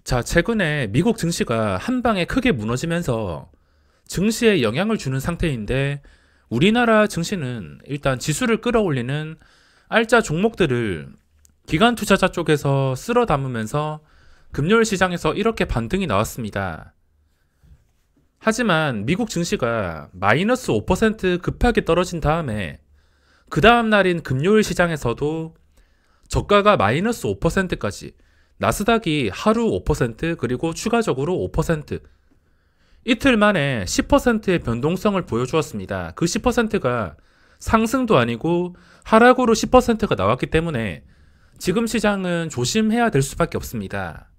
자, 최근에 미국 증시가 한 방에 크게 무너지면서 증시에 영향을 주는 상태인데 우리나라 증시는 일단 지수를 끌어올리는 알짜 종목들을 기관 투자자 쪽에서 쓸어 담으면서 금요일 시장에서 이렇게 반등이 나왔습니다. 하지만 미국 증시가 마이너스 5% 급하게 떨어진 다음에 그 다음 날인 금요일 시장에서도 저가가 마이너스 5%까지, 나스닥이 하루 5% 그리고 추가적으로 5%, 이틀 만에 10%의 변동성을 보여주었습니다. 그 10%가 상승도 아니고 하락으로 10%가 나왔기 때문에 지금 시장은 조심해야 될 수밖에 없습니다.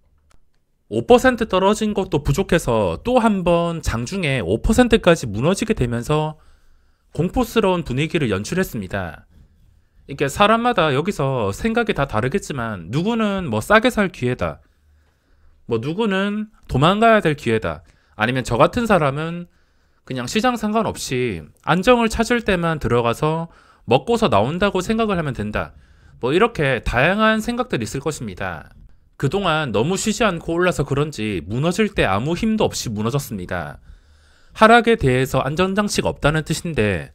5% 떨어진 것도 부족해서 또 한 번 장중에 5%까지 무너지게 되면서 공포스러운 분위기를 연출했습니다. 이게 사람마다 여기서 생각이 다 다르겠지만 누구는 뭐 싸게 살 기회다, 뭐 누구는 도망가야 될 기회다, 아니면 저 같은 사람은 그냥 시장 상관없이 안정을 찾을 때만 들어가서 먹고서 나온다고 생각을 하면 된다, 뭐 이렇게 다양한 생각들이 있을 것입니다. 그동안 너무 쉬지 않고 올라서 그런지 무너질 때 아무 힘도 없이 무너졌습니다. 하락에 대해서 안전장치가 없다는 뜻인데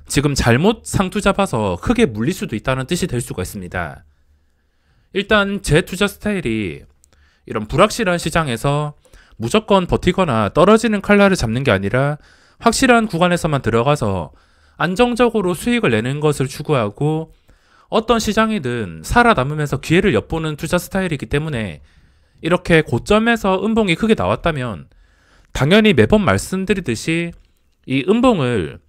지금 잘못 상투 잡아서 크게 물릴 수도 있다는 뜻이 될 수가 있습니다. 일단 제 투자 스타일이 이런 불확실한 시장에서 무조건 버티거나 떨어지는 칼날을 잡는 게 아니라 확실한 구간에서만 들어가서 안정적으로 수익을 내는 것을 추구하고 어떤 시장이든 살아남으면서 기회를 엿보는 투자 스타일이기 때문에 이렇게 고점에서 음봉이 크게 나왔다면 당연히 매번 말씀드리듯이 이 음봉을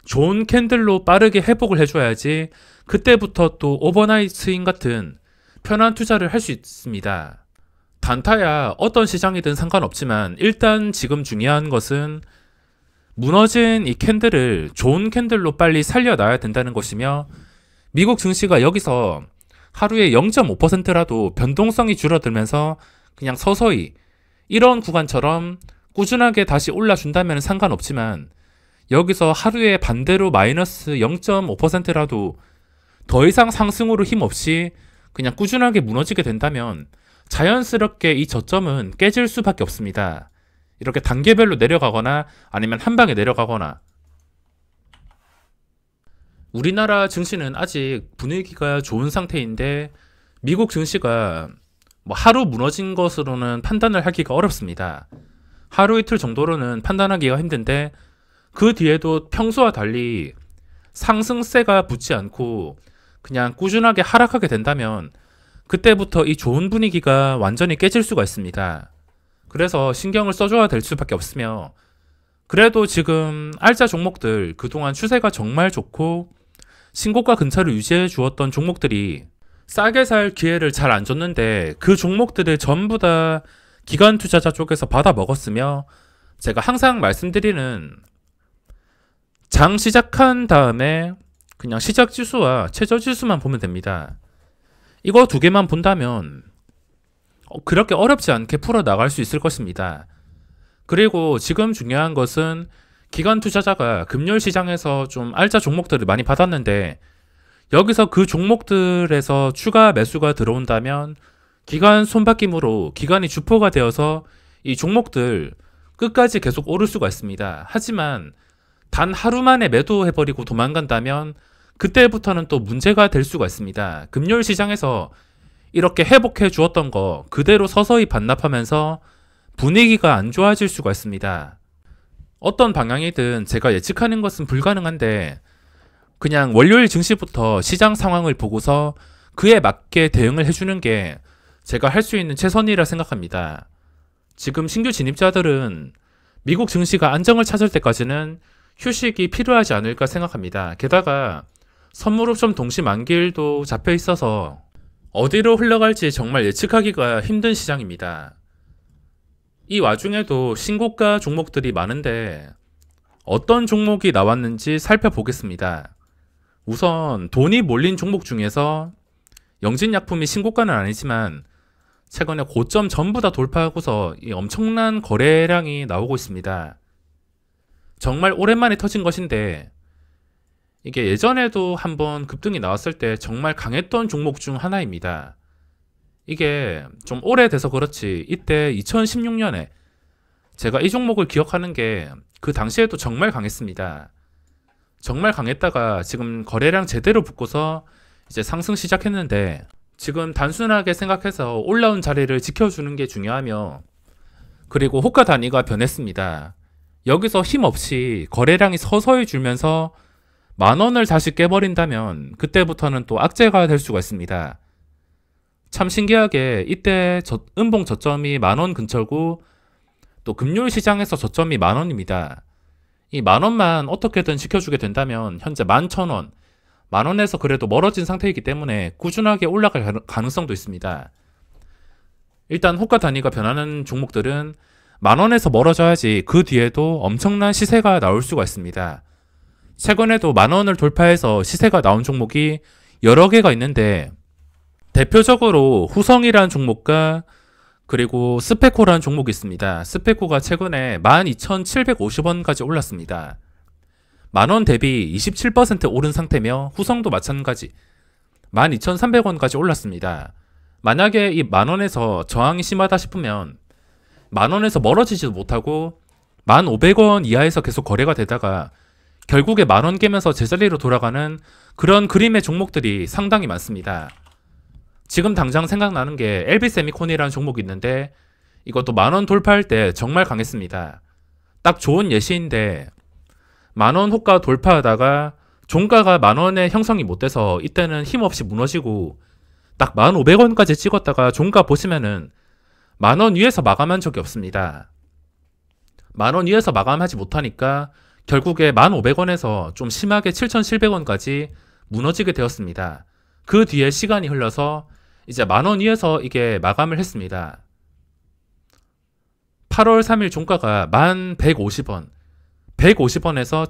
좋은 캔들로 빠르게 회복을 해줘야지 그때부터 또 오버나잇 스윙 같은 편한 투자를 할 수 있습니다. 단타야 어떤 시장이든 상관없지만 일단 지금 중요한 것은 무너진 이 캔들을 좋은 캔들로 빨리 살려놔야 된다는 것이며, 미국 증시가 여기서 하루에 0.5%라도 변동성이 줄어들면서 그냥 서서히 이런 구간처럼 꾸준하게 다시 올라준다면 상관없지만 여기서 하루에 반대로 마이너스 0.5%라도 더 이상 상승으로 힘없이 그냥 꾸준하게 무너지게 된다면 자연스럽게 이 저점은 깨질 수밖에 없습니다. 이렇게 단계별로 내려가거나 아니면 한 방에 내려가거나. 우리나라 증시는 아직 분위기가 좋은 상태인데 미국 증시가 뭐 하루 무너진 것으로는 판단을 하기가 어렵습니다. 하루 이틀 정도로는 판단하기가 힘든데 그 뒤에도 평소와 달리 상승세가 붙지 않고 그냥 꾸준하게 하락하게 된다면 그때부터 이 좋은 분위기가 완전히 깨질 수가 있습니다. 그래서 신경을 써줘야 될 수밖에 없으며, 그래도 지금 알짜 종목들 그동안 추세가 정말 좋고 신고가 근처를 유지해 주었던 종목들이 싸게 살 기회를 잘 안 줬는데 그 종목들을 전부 다 기관 투자자 쪽에서 받아 먹었으며, 제가 항상 말씀드리는 장 시작한 다음에 그냥 시작 지수와 최저 지수만 보면 됩니다. 이거 두 개만 본다면 그렇게 어렵지 않게 풀어 나갈 수 있을 것입니다. 그리고 지금 중요한 것은 기관 투자자가 금요일 시장에서 좀 알짜 종목들을 많이 받았는데 여기서 그 종목들에서 추가 매수가 들어온다면 기관 손바뀜으로 기관이 주포가 되어서 이 종목들 끝까지 계속 오를 수가 있습니다. 하지만 단 하루 만에 매도해버리고 도망간다면 그때부터는 또 문제가 될 수가 있습니다. 금요일 시장에서 이렇게 회복해 주었던 거 그대로 서서히 반납하면서 분위기가 안 좋아질 수가 있습니다. 어떤 방향이든 제가 예측하는 것은 불가능한데 그냥 월요일 증시부터 시장 상황을 보고서 그에 맞게 대응을 해주는 게 제가 할 수 있는 최선이라 생각합니다. 지금 신규 진입자들은 미국 증시가 안정을 찾을 때까지는 휴식이 필요하지 않을까 생각합니다. 게다가 선물옵션 동시 만기일도 잡혀 있어서 어디로 흘러갈지 정말 예측하기가 힘든 시장입니다. 이 와중에도 신고가 종목들이 많은데 어떤 종목이 나왔는지 살펴보겠습니다. 우선 돈이 몰린 종목 중에서 영진약품이 신고가는 아니지만 최근에 고점 전부 다 돌파하고서 이 엄청난 거래량이 나오고 있습니다. 정말 오랜만에 터진 것인데 이게 예전에도 한번 급등이 나왔을 때 정말 강했던 종목 중 하나입니다. 이게 좀 오래돼서 그렇지 이때 2016년에 제가 이 종목을 기억하는 게 그 당시에도 정말 강했습니다. 정말 강했다가 지금 거래량 제대로 붙고서 이제 상승 시작했는데 지금 단순하게 생각해서 올라온 자리를 지켜주는 게 중요하며 그리고 호가 단위가 변했습니다. 여기서 힘없이 거래량이 서서히 줄면서 10,000원을 다시 깨버린다면 그때부터는 또 악재가 될 수가 있습니다. 참 신기하게 이때 음봉 저점이 10,000원 근처고 또 금요일 시장에서 저점이 10,000원입니다. 이 10,000원만 어떻게든 지켜주게 된다면 현재 11,000원, 10,000원에서 그래도 멀어진 상태이기 때문에 꾸준하게 올라갈 가능성도 있습니다. 일단 호가 단위가 변하는 종목들은 10,000원에서 멀어져야지 그 뒤에도 엄청난 시세가 나올 수가 있습니다. 최근에도 10,000원을 돌파해서 시세가 나온 종목이 여러 개가 있는데 대표적으로 후성이라는 종목과 그리고 스페코라는 종목이 있습니다. 스페코가 최근에 12,750원까지 올랐습니다. 10,000원 대비 27% 오른 상태며 후성도 마찬가지 12,300원까지 올랐습니다. 만약에 이 10,000원에서 저항이 심하다 싶으면 10,000원에서 멀어지지도 못하고 1,500원 이하에서 계속 거래가 되다가 결국에 10,000원 깨면서 제자리로 돌아가는 그런 그림의 종목들이 상당히 많습니다. 지금 당장 생각나는 게 LB세미콘이라는 종목이 있는데 이것도 10,000원 돌파할 때 정말 강했습니다. 딱 좋은 예시인데 10,000원 호가 돌파하다가 종가가 10,000원에 형성이 못 돼서 이때는 힘없이 무너지고 딱 1,500원까지 찍었다가 종가 보시면은 10,000원 위에서 마감한 적이 없습니다. 10,000원 위에서 마감하지 못하니까 결국에 1,500원에서 좀 심하게 7,700원까지 무너지게 되었습니다. 그 뒤에 시간이 흘러서 이제 10,000원 위에서 이게 마감을 했습니다. 8월 3일 종가가 1,150원, 150원에서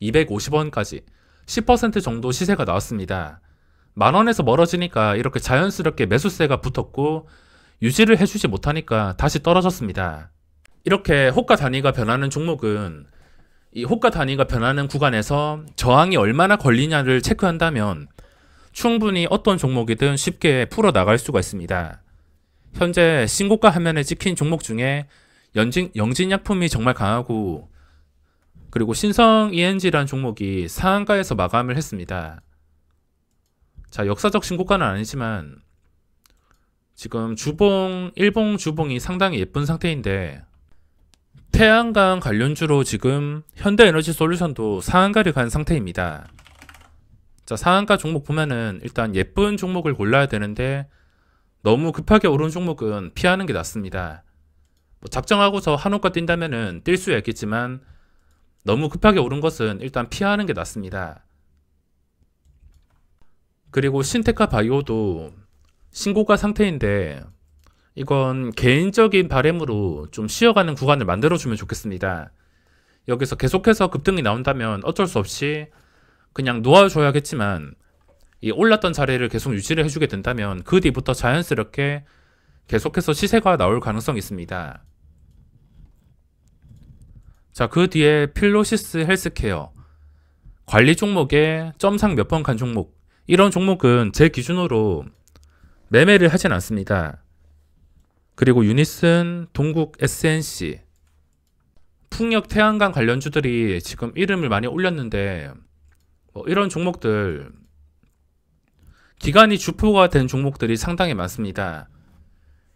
1,250원까지 10% 정도 시세가 나왔습니다. 10,000원에서 멀어지니까 이렇게 자연스럽게 매수세가 붙었고 유지를 해주지 못하니까 다시 떨어졌습니다. 이렇게 호가 단위가 변하는 종목은 이 호가 단위가 변하는 구간에서 저항이 얼마나 걸리냐를 체크한다면 충분히 어떤 종목이든 쉽게 풀어나갈 수가 있습니다. 현재 신고가 화면에 찍힌 종목 중에 영진약품이 정말 강하고 그리고 신성 ENG라는 종목이 상한가에서 마감을 했습니다. 자, 역사적 신고가는 아니지만 지금 주봉, 일봉 주봉이 상당히 예쁜 상태인데 태양광 관련주로 지금 현대에너지솔루션도 상한가를 간 상태입니다. 자, 상한가 종목 보면은 일단 예쁜 종목을 골라야 되는데 너무 급하게 오른 종목은 피하는 게 낫습니다. 뭐 작정하고서 한호가 뛴다면은 뛸 수야 있겠지만 너무 급하게 오른 것은 일단 피하는 게 낫습니다. 그리고 신테카 바이오도 신고가 상태인데 이건 개인적인 바람으로 좀 쉬어가는 구간을 만들어주면 좋겠습니다. 여기서 계속해서 급등이 나온다면 어쩔 수 없이 그냥 놓아줘야겠지만 이 올랐던 자리를 계속 유지를 해주게 된다면 그 뒤부터 자연스럽게 계속해서 시세가 나올 가능성이 있습니다. 자, 그 뒤에 필로시스 헬스케어 관리 종목에 점상 몇 번 간 종목, 이런 종목은 제 기준으로 매매를 하진 않습니다. 그리고 유니슨, 동국 SNC, 풍력 태양광 관련주들이 지금 이름을 많이 올렸는데 이런 종목들 기간이 주포가 된 종목들이 상당히 많습니다.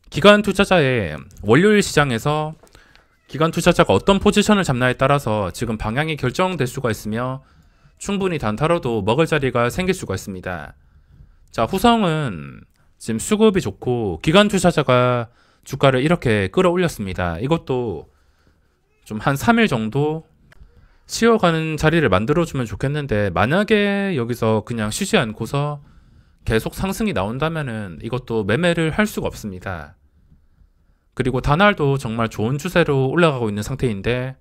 기관 투자자의 월요일 시장에서 기관 투자자가 어떤 포지션을 잡나에 따라서 지금 방향이 결정될 수가 있으며 충분히 단타로도 먹을 자리가 생길 수가 있습니다. 자, 후성은 지금 수급이 좋고 기관 투자자가 주가를 이렇게 끌어올렸습니다. 이것도 좀 한 3일 정도 쉬어가는 자리를 만들어주면 좋겠는데 만약에 여기서 그냥 쉬지 않고서 계속 상승이 나온다면은 이것도 매매를 할 수가 없습니다. 그리고 다날도 정말 좋은 추세로 올라가고 있는 상태인데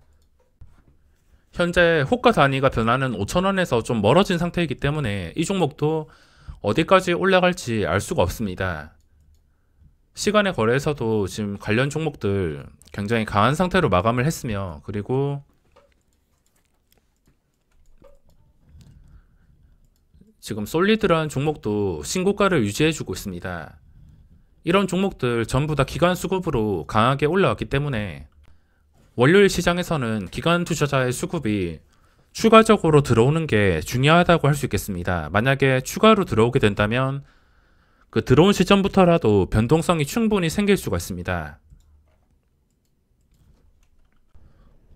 현재 호가 단위가 변하는 5,000원에서 좀 멀어진 상태이기 때문에 이 종목도 어디까지 올라갈지 알 수가 없습니다. 시간의 거래에서도 지금 관련 종목들 굉장히 강한 상태로 마감을 했으며 그리고 지금 솔리드라는 종목도 신고가를 유지해주고 있습니다. 이런 종목들 전부 다 기관 수급으로 강하게 올라왔기 때문에 월요일 시장에서는 기관 투자자의 수급이 추가적으로 들어오는 게 중요하다고 할 수 있겠습니다. 만약에 추가로 들어오게 된다면 그 들어온 시점부터라도 변동성이 충분히 생길 수가 있습니다.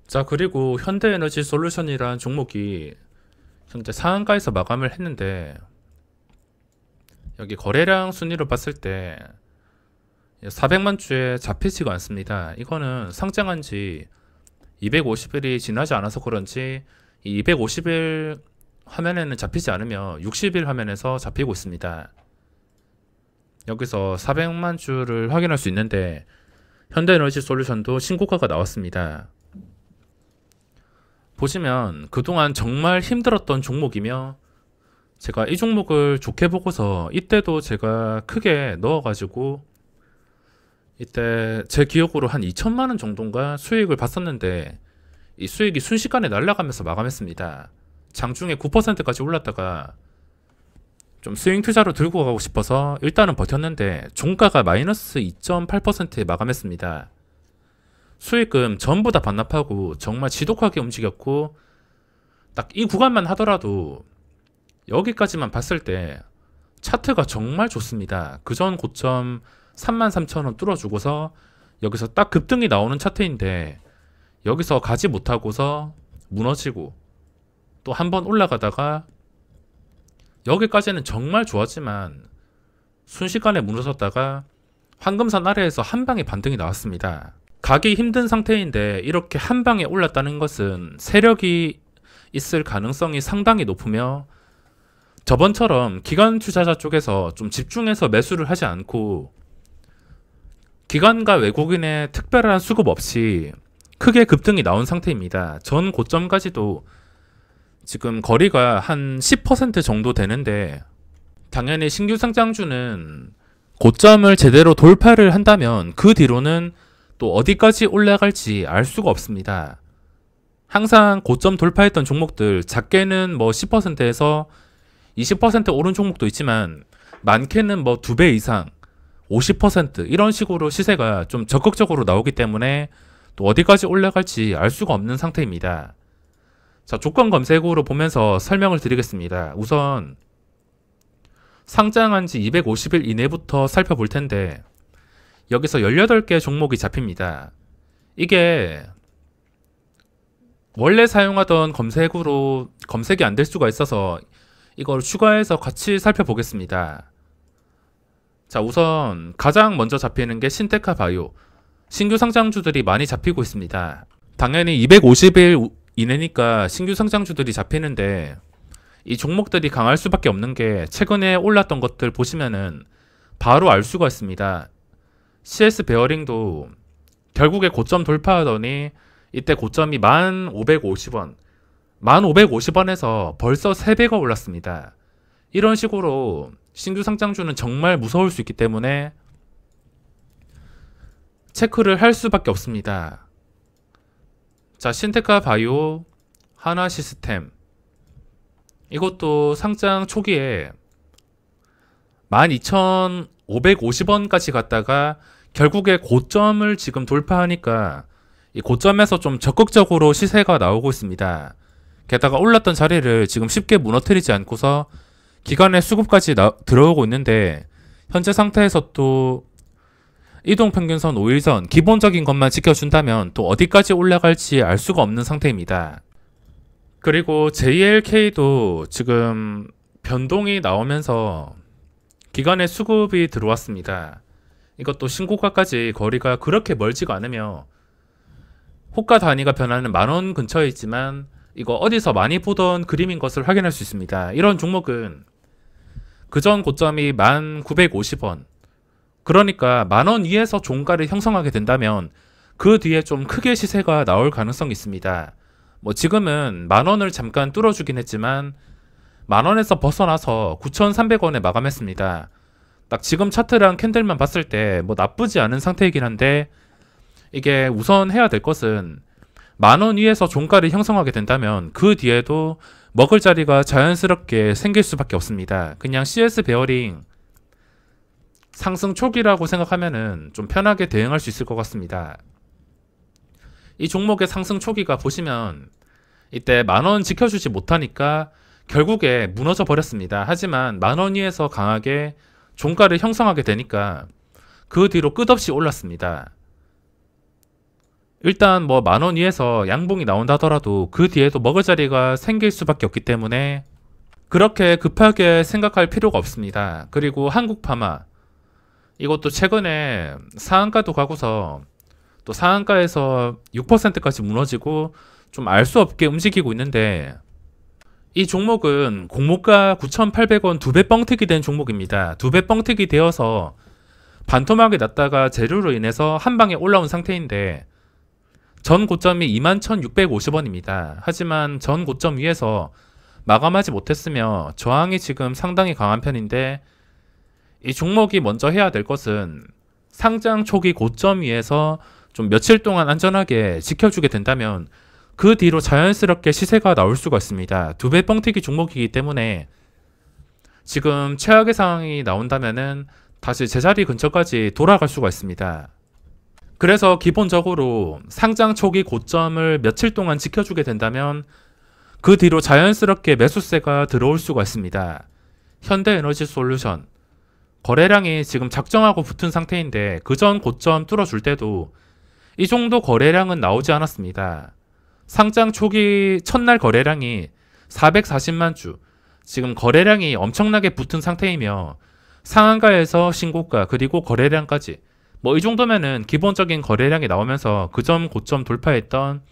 자, 그리고 현대에너지솔루션이라는 종목이 현재 상한가에서 마감을 했는데, 여기 거래량 순위로 봤을 때 400만 주에 잡히지가 않습니다. 이거는 상장한 지 250일이 지나지 않아서 그런지 이 250일 화면에는 잡히지 않으며 60일 화면에서 잡히고 있습니다. 여기서 400만 주를 확인할 수 있는데 현대에너지솔루션도 신고가가 나왔습니다. 보시면 그동안 정말 힘들었던 종목이며, 제가 이 종목을 좋게 보고서 이때도 제가 크게 넣어가지고 이때 제 기억으로 한 2천만원 정도인가 수익을 봤었는데, 이 수익이 순식간에 날아가면서 마감했습니다. 장중에 9%까지 올랐다가 좀 스윙 투자로 들고 가고 싶어서 일단은 버텼는데 종가가 마이너스 2.8%에 마감했습니다. 수익금 전부 다 반납하고 정말 지독하게 움직였고, 딱 이 구간만 하더라도 여기까지만 봤을 때 차트가 정말 좋습니다. 그전 고점 33,000원 뚫어주고서 여기서 딱 급등이 나오는 차트인데, 여기서 가지 못하고서 무너지고 또 한 번 올라가다가 여기까지는 정말 좋았지만 순식간에 무너졌다가 황금선 아래에서 한 방에 반등이 나왔습니다. 가기 힘든 상태인데 이렇게 한 방에 올랐다는 것은 세력이 있을 가능성이 상당히 높으며, 저번처럼 기관 투자자 쪽에서 좀 집중해서 매수를 하지 않고 기관과 외국인의 특별한 수급 없이 크게 급등이 나온 상태입니다. 전 고점까지도 지금 거리가 한 10% 정도 되는데, 당연히 신규 상장주는 고점을 제대로 돌파를 한다면 그 뒤로는 또 어디까지 올라갈지 알 수가 없습니다. 항상 고점 돌파했던 종목들 작게는 뭐 10%에서 20% 오른 종목도 있지만 많게는 뭐 2배 이상 50% 이런 식으로 시세가 좀 적극적으로 나오기 때문에 또 어디까지 올라갈지 알 수가 없는 상태입니다. 자, 조건 검색으로 보면서 설명을 드리겠습니다. 우선 상장한 지 250일 이내부터 살펴볼 텐데, 여기서 18개 종목이 잡힙니다. 이게 원래 사용하던 검색으로 검색이 안 될 수가 있어서 이걸 추가해서 같이 살펴보겠습니다. 자, 우선 가장 먼저 잡히는 게 신테카 바이오. 신규 상장주들이 많이 잡히고 있습니다. 당연히 250일 이내니까 신규 상장주들이 잡히는데, 이 종목들이 강할 수밖에 없는 게 최근에 올랐던 것들 보시면은 바로 알 수가 있습니다. CS 베어링도 결국에 고점 돌파하더니 이때 고점이 1,550원, 1,550원에서 벌써 3배가 올랐습니다. 이런 식으로 신규 상장주는 정말 무서울 수 있기 때문에 체크를 할 수밖에 없습니다. 자, 신테카 바이오, 하나 시스템, 이것도 상장 초기에 12,550원까지 갔다가 결국에 고점을 지금 돌파하니까 이 고점에서 좀 적극적으로 시세가 나오고 있습니다. 게다가 올랐던 자리를 지금 쉽게 무너뜨리지 않고서 기관의 수급까지 들어오고 있는데, 현재 상태에서 또 이동평균선 5일선 기본적인 것만 지켜준다면 또 어디까지 올라갈지 알 수가 없는 상태입니다. 그리고 JLK도 지금 변동이 나오면서 기관의 수급이 들어왔습니다. 이것도 신고가까지 거리가 그렇게 멀지가 않으며 호가 단위가 변하는 10,000원 근처에 있지만 이거 어디서 많이 보던 그림인 것을 확인할 수 있습니다. 이런 종목은 그전 고점이 1,950원, 그러니까 10,000원 위에서 종가를 형성하게 된다면 그 뒤에 좀 크게 시세가 나올 가능성이 있습니다. 뭐 지금은 10,000원을 잠깐 뚫어주긴 했지만 10,000원에서 벗어나서 9,300원에 마감했습니다. 딱 지금 차트랑 캔들만 봤을 때 뭐 나쁘지 않은 상태이긴 한데, 이게 우선 해야 될 것은 10,000원 위에서 종가를 형성하게 된다면 그 뒤에도 먹을 자리가 자연스럽게 생길 수밖에 없습니다. 그냥 CS 베어링 상승 초기라고 생각하면은 좀 편하게 대응할 수 있을 것 같습니다. 이 종목의 상승 초기가 보시면 이때 10,000원 지켜주지 못하니까 결국에 무너져 버렸습니다. 하지만 10,000원 위에서 강하게 종가를 형성하게 되니까 그 뒤로 끝없이 올랐습니다. 일단 뭐 10,000원 위에서 양봉이 나온다 하더라도 그 뒤에도 먹을 자리가 생길 수밖에 없기 때문에 그렇게 급하게 생각할 필요가 없습니다. 그리고 한국파마 이것도 최근에 상한가도 가고서 또 상한가에서 6%까지 무너지고 좀 알 수 없게 움직이고 있는데 이 종목은 공모가 9,800원 2배 뻥튀기 된 종목입니다. 2배 뻥튀기 되어서 반토막이 났다가 재료로 인해서 한 방에 올라온 상태인데 전 고점이 21,650원입니다. 하지만 전 고점 위에서 마감하지 못했으며 저항이 지금 상당히 강한 편인데 이 종목이 먼저 해야 될 것은 상장 초기 고점 위에서 좀 며칠 동안 안전하게 지켜주게 된다면 그 뒤로 자연스럽게 시세가 나올 수가 있습니다. 2배 뻥튀기 종목이기 때문에 지금 최악의 상황이 나온다면은 다시 제자리 근처까지 돌아갈 수가 있습니다. 그래서 기본적으로 상장 초기 고점을 며칠 동안 지켜주게 된다면 그 뒤로 자연스럽게 매수세가 들어올 수가 있습니다. 현대에너지솔루션 거래량이 지금 작정하고 붙은 상태인데 그전 고점 뚫어줄 때도 이 정도 거래량은 나오지 않았습니다. 상장 초기 첫날 거래량이 440만 주, 지금 거래량이 엄청나게 붙은 상태이며 상한가에서 신고가 그리고 거래량까지 뭐 이 정도면은 기본적인 거래량이 나오면서 그전 고점 돌파했던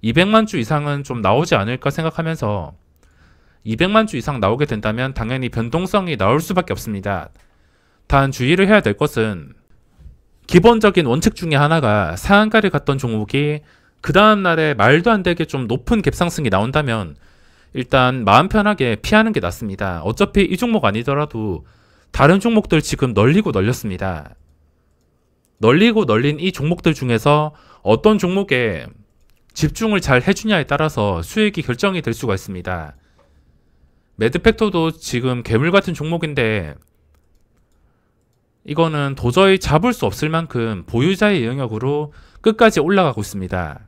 200만 주 이상은 좀 나오지 않을까 생각하면서 200만 주 이상 나오게 된다면 당연히 변동성이 나올 수밖에 없습니다. 단 주의를 해야 될 것은 기본적인 원칙 중에 하나가 상한가를 갔던 종목이 그 다음날에 말도 안 되게 좀 높은 갭상승이 나온다면 일단 마음 편하게 피하는 게 낫습니다. 어차피 이 종목 아니더라도 다른 종목들 지금 널리고 널렸습니다. 널리고 널린 이 종목들 중에서 어떤 종목에 집중을 잘 해주냐에 따라서 수익이 결정이 될 수가 있습니다. 매드팩토도 지금 괴물 같은 종목인데 이거는 도저히 잡을 수 없을 만큼 보유자의 영역으로 끝까지 올라가고 있습니다.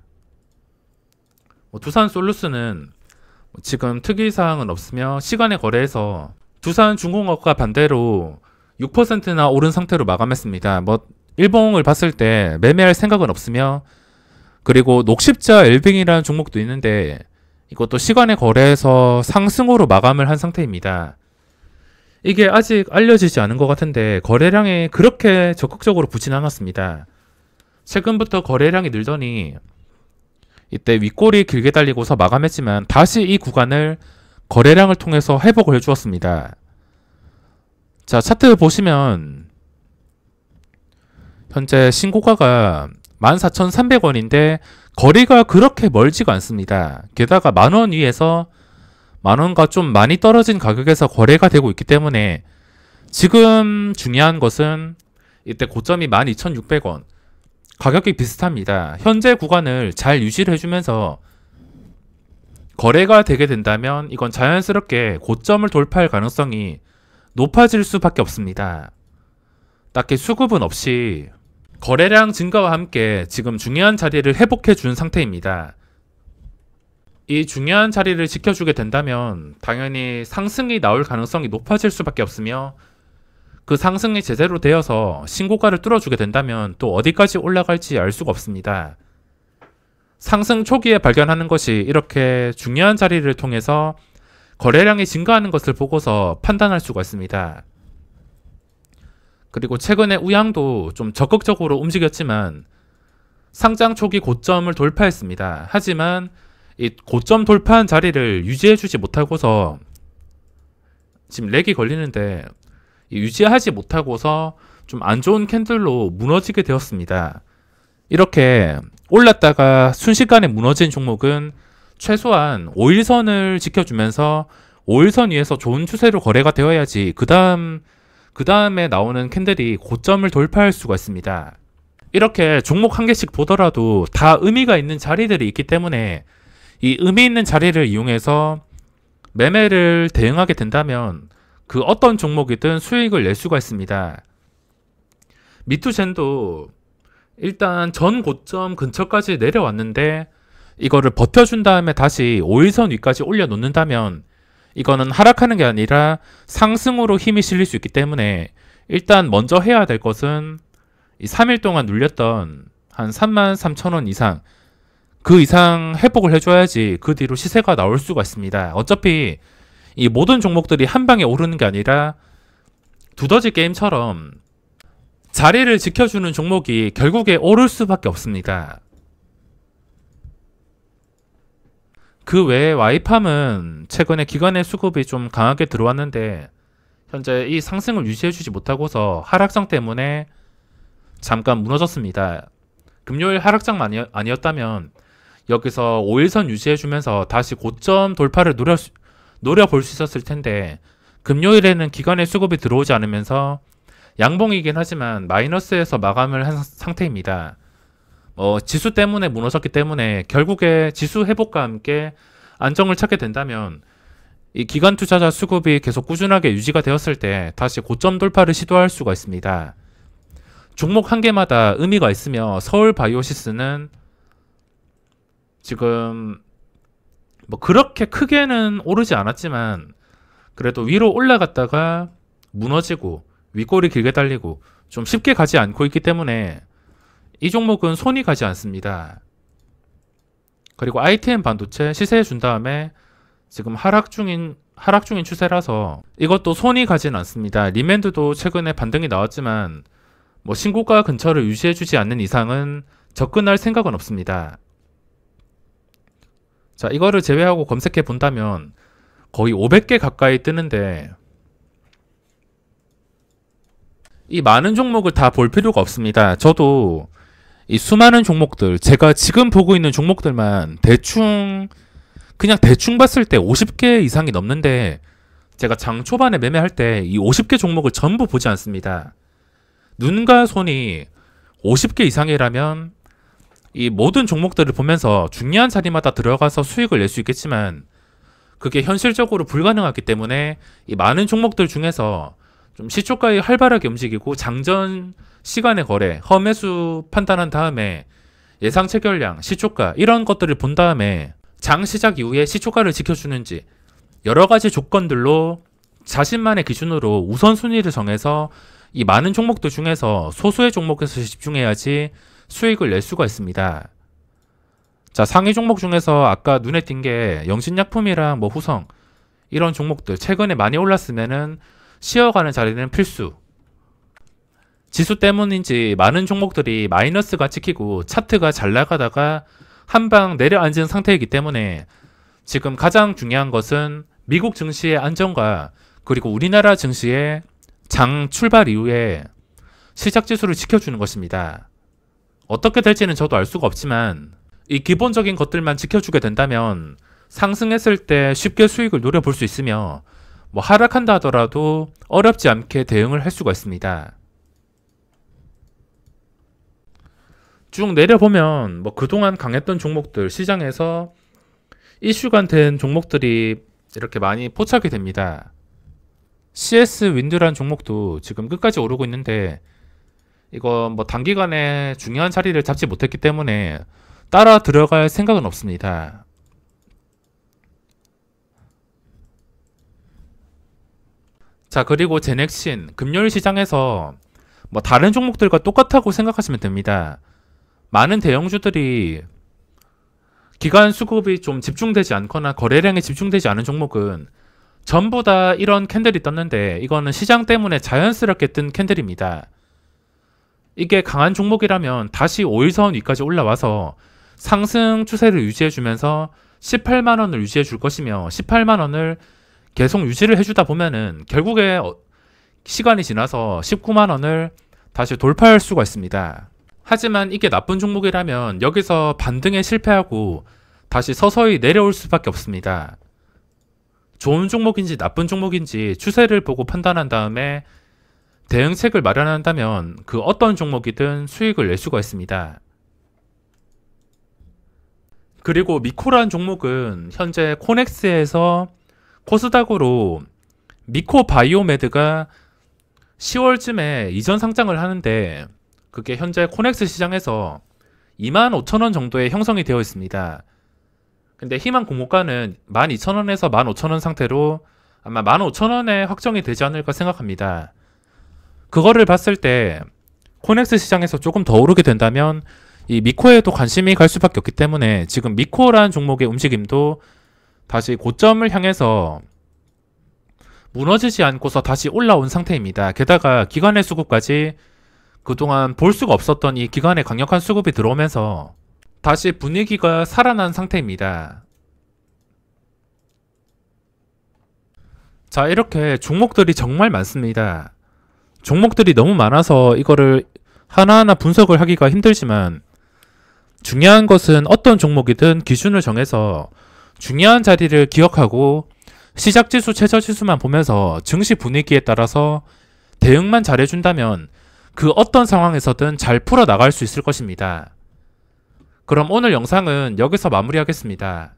두산솔루스는 지금 특이사항은 없으며 시간의 거래에서 두산중공업과 반대로 6%나 오른 상태로 마감했습니다. 일봉을 봤을 때 매매할 생각은 없으며 그리고 녹십자 엘빙이라는 종목도 있는데 이것도 시간의 거래에서 상승으로 마감을 한 상태입니다. 이게 아직 알려지지 않은 것 같은데 거래량이 그렇게 적극적으로 붙진 않았습니다. 최근부터 거래량이 늘더니 이때 윗골이 길게 달리고서 마감했지만 다시 이 구간을 거래량을 통해서 회복을 해주었습니다. 자, 차트 보시면 현재 신고가가 14,300원인데 거리가 그렇게 멀지가 않습니다. 게다가 10,000원 위에서 10,000원과 좀 많이 떨어진 가격에서 거래가 되고 있기 때문에 지금 중요한 것은 이때 고점이 12,600원 가격이 비슷합니다. 현재 구간을 잘 유지를 해주면서 거래가 되게 된다면 이건 자연스럽게 고점을 돌파할 가능성이 높아질 수밖에 없습니다. 딱히 수급은 없이 거래량 증가와 함께 지금 중요한 자리를 회복해 준 상태입니다. 이 중요한 자리를 지켜주게 된다면 당연히 상승이 나올 가능성이 높아질 수밖에 없으며 그 상승이 제대로 되어서 신고가를 뚫어주게 된다면 또 어디까지 올라갈지 알 수가 없습니다. 상승 초기에 발견하는 것이 이렇게 중요한 자리를 통해서 거래량이 증가하는 것을 보고서 판단할 수가 있습니다. 그리고 최근에 우양도 좀 적극적으로 움직였지만 상장 초기 고점을 돌파했습니다. 하지만 이 고점 돌파한 자리를 유지해주지 못하고서 지금 렉이 걸리는데 유지하지 못하고서 좀 안 좋은 캔들로 무너지게 되었습니다. 이렇게 올랐다가 순식간에 무너진 종목은 최소한 5일선을 지켜주면서 5일선 위에서 좋은 추세로 거래가 되어야지 그 다음에 나오는 캔들이 고점을 돌파할 수가 있습니다. 이렇게 종목 한 개씩 보더라도 다 의미가 있는 자리들이 있기 때문에 이 의미 있는 자리를 이용해서 매매를 대응하게 된다면 그 어떤 종목이든 수익을 낼 수가 있습니다. 미투젠도 일단 전 고점 근처까지 내려왔는데 이거를 버텨준 다음에 다시 5일선 위까지 올려놓는다면 이거는 하락하는 게 아니라 상승으로 힘이 실릴 수 있기 때문에 일단 먼저 해야 될 것은 이 3일 동안 눌렸던 한 33,000원 이상 그 이상 회복을 해줘야지 그 뒤로 시세가 나올 수가 있습니다. 어차피 이 모든 종목들이 한 방에 오르는 게 아니라 두더지 게임처럼 자리를 지켜주는 종목이 결국에 오를 수밖에 없습니다. 그 외에 와이팜은 최근에 기관의 수급이 좀 강하게 들어왔는데 현재 이 상승을 유지해주지 못하고서 하락장 때문에 잠깐 무너졌습니다. 금요일 하락장 아니었다면 여기서 5일선 유지해주면서 다시 고점 돌파를 노려볼 수 있었을 텐데 금요일에는 기관의 수급이 들어오지 않으면서 양봉이긴 하지만 마이너스에서 마감을 한 상태입니다. 지수 때문에 무너졌기 때문에 결국에 지수 회복과 함께 안정을 찾게 된다면 이 기관 투자자 수급이 계속 꾸준하게 유지가 되었을 때 다시 고점 돌파를 시도할 수가 있습니다. 종목 한 개마다 의미가 있으며 서울바이오시스는 지금 그렇게 크게는 오르지 않았지만 그래도 위로 올라갔다가 무너지고 윗골이 길게 달리고 좀 쉽게 가지 않고 있기 때문에 이 종목은 손이 가지 않습니다. 그리고 ITM 반도체 시세해 준 다음에 지금 하락 중인 추세라서 이것도 손이 가진 않습니다. 리맨드도 최근에 반등이 나왔지만 신고가 근처를 유지해 주지 않는 이상은 접근할 생각은 없습니다. 자, 이거를 제외하고 검색해 본다면 거의 500개 가까이 뜨는데 이 많은 종목을 다 볼 필요가 없습니다. 저도 이 수많은 종목들, 제가 지금 보고 있는 종목들만 그냥 대충 봤을 때 50개 이상이 넘는데 제가 장 초반에 매매할 때 이 50개 종목을 전부 보지 않습니다. 눈과 손이 50개 이상이라면 이 모든 종목들을 보면서 중요한 자리마다 들어가서 수익을 낼 수 있겠지만 그게 현실적으로 불가능하기 때문에 이 많은 종목들 중에서 좀 시초가에 활발하게 움직이고 장전 시간의 거래, 험매수 판단한 다음에 예상 체결량, 시초가 이런 것들을 본 다음에 장 시작 이후에 시초가를 지켜주는지 여러 가지 조건들로 자신만의 기준으로 우선순위를 정해서 이 많은 종목들 중에서 소수의 종목에서 집중해야지 수익을 낼 수가 있습니다. 자, 상위 종목 중에서 아까 눈에 띈 게 영신약품이랑 후성 이런 종목들 최근에 많이 올랐으면은 쉬어가는 자리는 필수. 지수 때문인지 많은 종목들이 마이너스가 찍히고 차트가 잘 나가다가 한방 내려앉은 상태이기 때문에 지금 가장 중요한 것은 미국 증시의 안정과 그리고 우리나라 증시의 장 출발 이후에 시작 지수를 지켜주는 것입니다. 어떻게 될지는 저도 알 수가 없지만 이 기본적인 것들만 지켜주게 된다면 상승했을 때 쉽게 수익을 노려볼 수 있으며 하락한다 하더라도 어렵지 않게 대응을 할 수가 있습니다. 쭉 내려보면 그동안 강했던 종목들 시장에서 이슈가 된 종목들이 이렇게 많이 포착이 됩니다. CS 윈드라는 종목도 지금 끝까지 오르고 있는데 이거 단기간에 중요한 자리를 잡지 못했기 때문에 따라 들어갈 생각은 없습니다. 자, 그리고 제넥신 금요일 시장에서 다른 종목들과 똑같다고 생각하시면 됩니다. 많은 대형주들이 기관 수급이 좀 집중되지 않거나 거래량이 집중되지 않은 종목은 전부 다 이런 캔들이 떴는데 이거는 시장 때문에 자연스럽게 뜬 캔들입니다. 이게 강한 종목이라면 다시 5일선 위까지 올라와서 상승 추세를 유지해주면서 18만원을 유지해줄 것이며 18만원을 계속 유지를 해주다 보면은 결국에 시간이 지나서 19만원을 다시 돌파할 수가 있습니다. 하지만 이게 나쁜 종목이라면 여기서 반등에 실패하고 다시 서서히 내려올 수밖에 없습니다. 좋은 종목인지 나쁜 종목인지 추세를 보고 판단한 다음에 대응책을 마련한다면 그 어떤 종목이든 수익을 낼 수가 있습니다. 그리고 미코라는 종목은 현재 코넥스에서 코스닥으로 미코바이오메드가 10월쯤에 이전 상장을 하는데 그게 현재 코넥스 시장에서 25,000원 정도에 형성이 되어 있습니다. 근데 희망 공모가는 12,000원에서 15,000원 상태로 아마 15,000원에 확정이 되지 않을까 생각합니다. 그거를 봤을 때 코넥스 시장에서 조금 더 오르게 된다면 이 미코에도 관심이 갈 수밖에 없기 때문에 지금 미코라는 종목의 움직임도 다시 고점을 향해서 무너지지 않고서 다시 올라온 상태입니다. 게다가 기관의 수급까지 그동안 볼 수가 없었던 이 기관의 강력한 수급이 들어오면서 다시 분위기가 살아난 상태입니다. 자, 이렇게 종목들이 정말 많습니다. 종목들이 너무 많아서 이거를 하나하나 분석을 하기가 힘들지만 중요한 것은 어떤 종목이든 기준을 정해서 중요한 자리를 기억하고 시작지수, 최저지수만 보면서 증시 분위기에 따라서 대응만 잘해준다면 그 어떤 상황에서든 잘 풀어나갈 수 있을 것입니다. 그럼 오늘 영상은 여기서 마무리하겠습니다.